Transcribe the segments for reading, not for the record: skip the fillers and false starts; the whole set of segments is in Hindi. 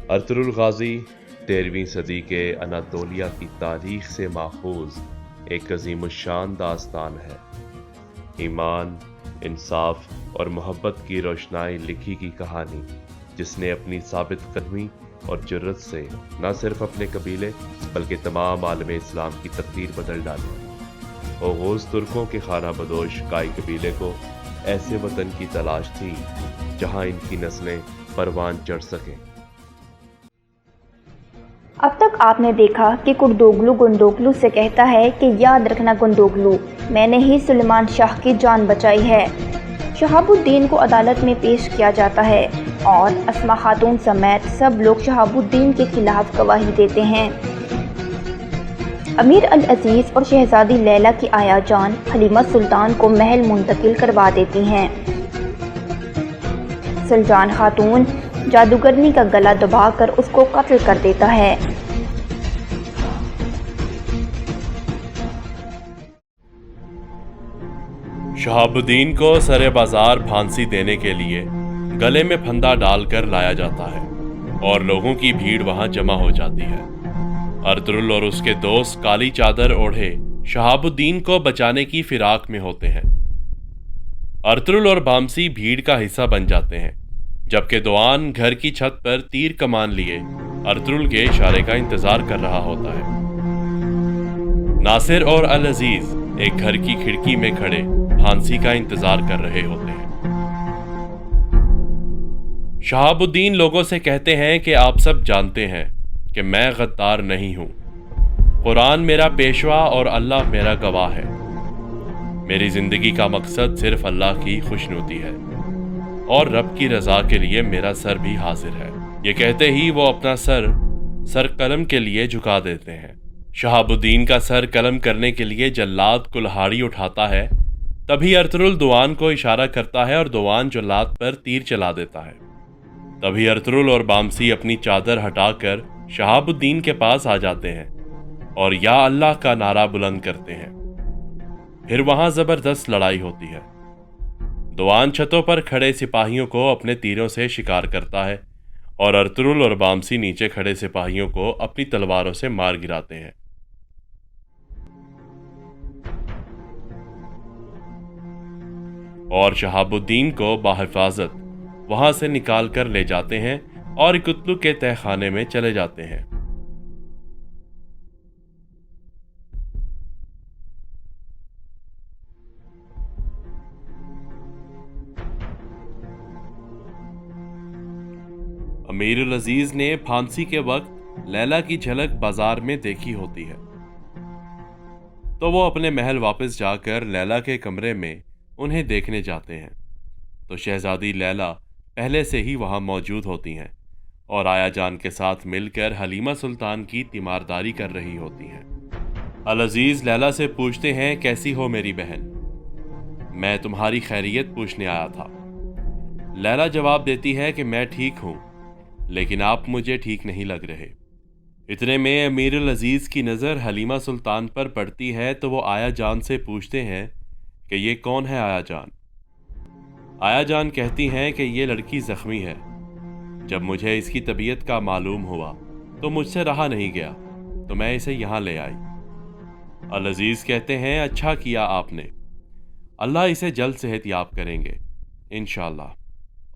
अर्तुगरुल गाजी 13वीं सदी के अनातोलिया की तारीख से माखूज एक अजीमुश्शान दास्तान है। ईमान, इंसाफ और मोहब्बत की रोशनाई लिखी की कहानी, जिसने अपनी साबित कदमी और जुर्रत से न सिर्फ अपने कबीले बल्कि तमाम आलम इस्लाम की तकदीर बदल डाली। ओगोज़ तुर्कों के खाना बदोश काई कबीले को ऐसे वतन की तलाश थी जहां इनकी नस्लें परवान चढ़ सकें। अब तक आपने देखा कि कुर्दोगलू गुंदोगलू से कहता है कि याद रखना गुंदोगलू, मैंने ही सुलेमान शाह की जान बचाई है। शहाबुद्दीन को अदालत में पेश किया जाता है और अस्मा खातून समेत सब लोग शहाबुद्दीन के खिलाफ गवाही देते हैं। अमीर अल अजीज़ और शहजादी लैला की आया जान हलीमा सुल्तान को महल मुंतकिल करवा देती हैं। सुल्तान खातून जादूगरनी का गला दबाकर उसको कत्ल कर देता है। शहाबुद्दीन को सरे बाजार फांसी देने के लिए गले में फंदा डालकर लाया जाता है और लोगों की भीड़ वहां जमा हो जाती है। अर्तुगरुल और उसके दोस्त काली चादर ओढ़े शहाबुद्दीन को बचाने की फिराक में होते हैं। अर्तुगरुल और बामसी भीड़ का हिस्सा बन जाते हैं, जबकि दोआन घर की छत पर तीर कमान लिए अर्तुगरुल के इशारे का इंतजार कर रहा होता है। नासिर और अल अजीज एक घर की खिड़की में खड़े फांसी का इंतजार कर रहे होते हैं। शहाबुद्दीन लोगों से कहते हैं कि आप सब जानते हैं कि मैं गद्दार नहीं हूं। कुरान मेरा पेशवा और अल्लाह मेरा गवाह है। मेरी जिंदगी का मकसद सिर्फ अल्लाह की खुशनुदी है और रब की रजा के लिए मेरा सर भी हाजिर है। ये कहते ही वो अपना सर कलम के लिए झुका देते हैं। शहाबुद्दीन का सर कलम करने के लिए जल्लाद कुल्हाड़ी उठाता है। तभी अर्तुगरुल दोआन को इशारा करता है और दोआन जल्लाद पर तीर चला देता है। तभी अर्तुगरुल और बामसी अपनी चादर हटाकर शहाबुद्दीन के पास आ जाते हैं और या अल्लाह का नारा बुलंद करते हैं। फिर वहां जबरदस्त लड़ाई होती है। दोआन छतों पर खड़े सिपाहियों को अपने तीरों से शिकार करता है और अर्तुगरुल और बामसी नीचे खड़े सिपाहियों को अपनी तलवारों से मार गिराते हैं। और शहाबुद्दीन को बाहिफाजत वहां से निकाल कर ले जाते हैं और इकुतलू के तहखाने में चले जाते हैं। अमीर अल अजीज ने फांसी के वक्त लैला की झलक बाजार में देखी होती है, तो वो अपने महल वापस जाकर लैला के कमरे में उन्हें देखने जाते हैं। तो शहजादी लैला पहले से ही वहां मौजूद होती हैं और आया जान के साथ मिलकर हलीमा सुल्तान की तीमारदारी कर रही होती हैं। अल अजीज लैला से पूछते हैं, कैसी हो मेरी बहन? मैं तुम्हारी खैरियत पूछने आया था। लैला जवाब देती है कि मैं ठीक हूं, लेकिन आप मुझे ठीक नहीं लग रहे। इतने में अमीर अल अजीज की नज़र हलीमा सुल्तान पर पड़ती है, तो वो आया जान से पूछते हैं कि ये कौन है आया जान? आया जान कहती हैं कि ये लड़की जख्मी है। जब मुझे इसकी तबीयत का मालूम हुआ तो मुझसे रहा नहीं गया, तो मैं इसे यहाँ ले आई। अल अजीज कहते हैं, अच्छा किया आपने, अल्लाह इसे जल्द सेहतयाब करेंगे इंशाअल्लाह।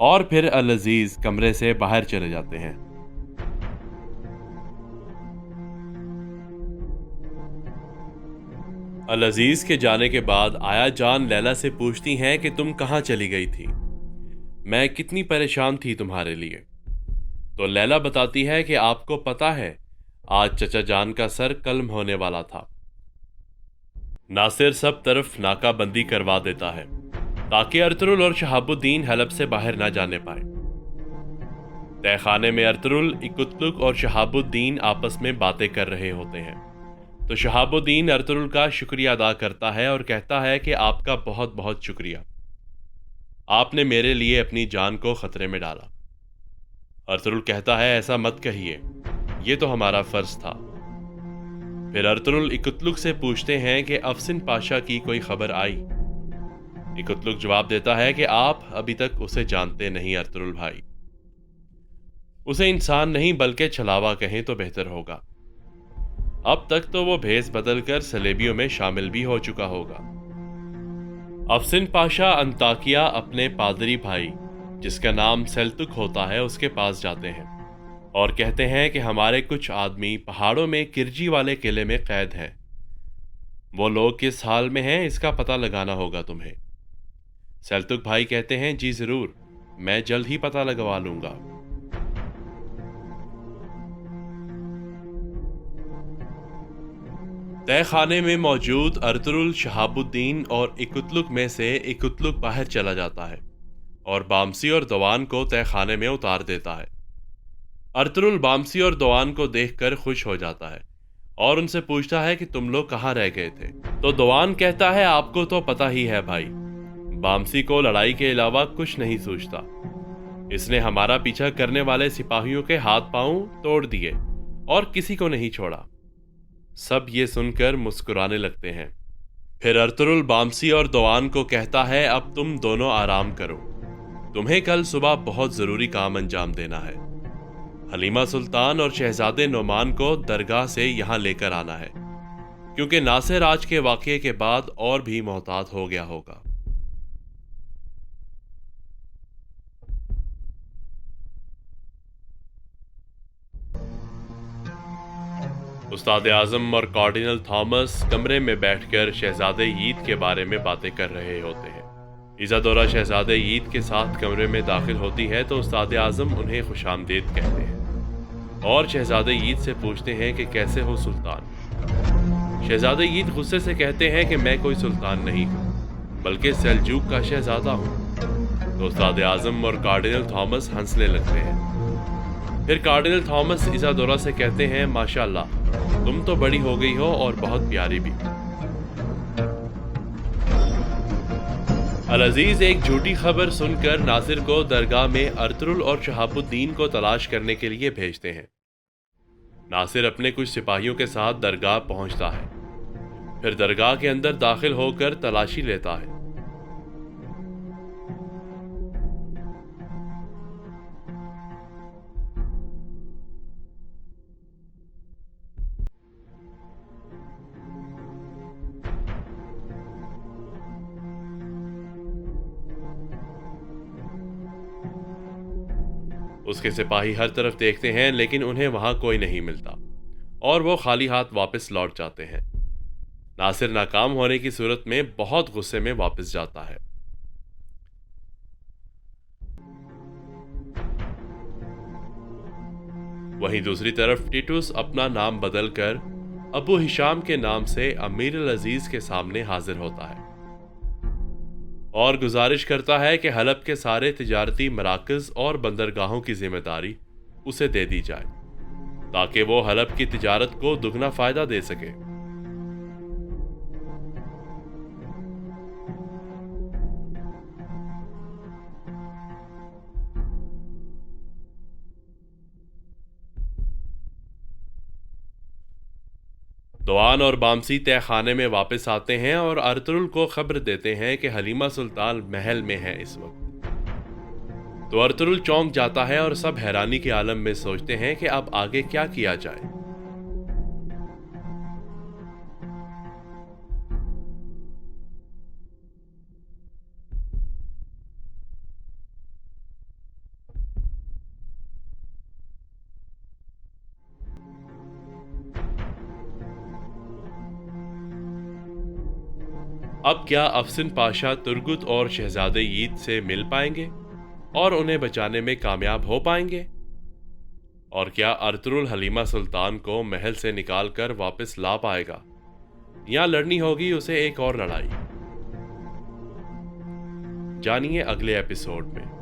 और फिर अल अजीज कमरे से बाहर चले जाते हैं। अल अजीज के जाने के बाद आया जान लैला से पूछती हैं कि तुम कहाँ चली गई थी? मैं कितनी परेशान थी तुम्हारे लिए। तो लैला बताती है कि आपको पता है, आज चचा जान का सर कलम होने वाला था। नासिर सब तरफ नाकाबंदी करवा देता है ताकि अर्तुगरुल और शहाबुद्दीन हलब से बाहर ना जाने पाए। तहखाने में अर्तुगरुल, इकुतलुक और शहाबुद्दीन आपस में बातें कर रहे होते हैं। तो शहाबुद्दीन अर्तुगरुल का शुक्रिया अदा करता है और कहता है कि आपका बहुत बहुत शुक्रिया, आपने मेरे लिए अपनी जान को खतरे में डाला। अर्तुगरुल कहता है, ऐसा मत कहिए, ये तो हमारा फर्ज था। फिर अर्तुगरुल इकुतलुक से पूछते हैं कि अफसिन पाशा की कोई खबर आई? इकुतलुक जवाब देता है कि आप अभी तक उसे जानते नहीं अर्तुगरुल भाई। उसे इंसान नहीं बल्कि छलावा कहें तो बेहतर होगा। अब तक तो वो भेस बदलकर सलेबियों में शामिल भी हो चुका होगा। अफसिन पाशा अंताकिया अपने पादरी भाई, जिसका नाम सेल्तुक होता है, उसके पास जाते हैं और कहते हैं कि हमारे कुछ आदमी पहाड़ों में किरजी वाले किले में कैद हैं। वो लोग किस हाल में हैं इसका पता लगाना होगा तुम्हें। सेल्तुक भाई कहते हैं, जी जरूर, मैं जल्द ही पता लगवा लूंगा। तय खाने में मौजूद अर्तुरुल शहाबुद्दीन और इकुतलुक में से इकुतलुक बाहर चला जाता है और बामसी और दवान को तय खाने में उतार देता है। अर्तुरुल बामसी और दवान को देखकर खुश हो जाता है और उनसे पूछता है कि तुम लोग कहाँ रह गए थे। तो दवान कहता है, आपको तो पता ही है भाई, बामसी को लड़ाई के अलावा कुछ नहीं सूझता। इसने हमारा पीछा करने वाले सिपाहियों के हाथ पांव तोड़ दिए और किसी को नहीं छोड़ा। सब ये सुनकर मुस्कुराने लगते हैं। फिर अर्तुरुल बामसी और दवान को कहता है, अब तुम दोनों आराम करो, तुम्हें कल सुबह बहुत जरूरी काम अंजाम देना है। हलीमा सुल्तान और शहजादे नोमान को दरगाह से यहां लेकर आना है, क्योंकि नासिर आज के वाकये के बाद और भी मोहतात हो गया होगा। उस्ताद आजम और कार्डिनल थॉमस कमरे में बैठकर शहजादे ईद के बारे में बातें कर रहे होते हैं। इज़ादोरा शहजादे ईद के साथ कमरे में दाखिल होती है तो उस्ताद आजम उन्हें खुशामदीद कहते हैं और शहजादे ईद से पूछते हैं कि कैसे हो सुल्तान। शहजादे ईद गुस्से से कहते हैं कि मैं कोई सुल्तान नहीं हूँ, बल्कि सेल्जूक का शहजादा हूँ। तो उस्ताद आजम और कार्डिनल थॉमस हंसने लगते हैं। फिर कार्डिनल थॉमस इज़ादोरा से कहते हैं, माशाल्लाह, तुम तो बड़ी हो गई हो और बहुत प्यारी भी। अल-अजीज एक झूठी खबर सुनकर नासिर को दरगाह में अर्तुरुल और शहाबुद्दीन को तलाश करने के लिए भेजते हैं। नासिर अपने कुछ सिपाहियों के साथ दरगाह पहुंचता है, फिर दरगाह के अंदर दाखिल होकर तलाशी लेता है। उसके सिपाही हर तरफ देखते हैं लेकिन उन्हें वहां कोई नहीं मिलता और वो खाली हाथ वापस लौट जाते हैं। नासिर नाकाम होने की सूरत में बहुत गुस्से में वापस जाता है। वहीं दूसरी तरफ टीटुस अपना नाम बदलकर अबू हिशाम के नाम से अमीर अल अजीज के सामने हाजिर होता है और गुजारिश करता है कि हलब के सारे तिजारती मराकज़ और बंदरगाहों की जिम्मेदारी उसे दे दी जाए ताकि वो हलब की तिजारत को दुगना फायदा दे सके। दवान और बामसी तय खाने में वापस आते हैं और अर्तुरुल को खबर देते हैं कि हलीमा सुल्तान महल में है इस वक्त। तो अर्तुरुल चौंक जाता है और सब हैरानी के आलम में सोचते हैं कि अब आगे क्या किया जाए। अब क्या अफसिन पाशा तुर्गुत और शहजादे ईद से मिल पाएंगे और उन्हें बचाने में कामयाब हो पाएंगे? और क्या अर्तुरुल हलीमा सुल्तान को महल से निकालकर वापस ला पाएगा या लड़नी होगी उसे एक और लड़ाई? जानिए अगले एपिसोड में।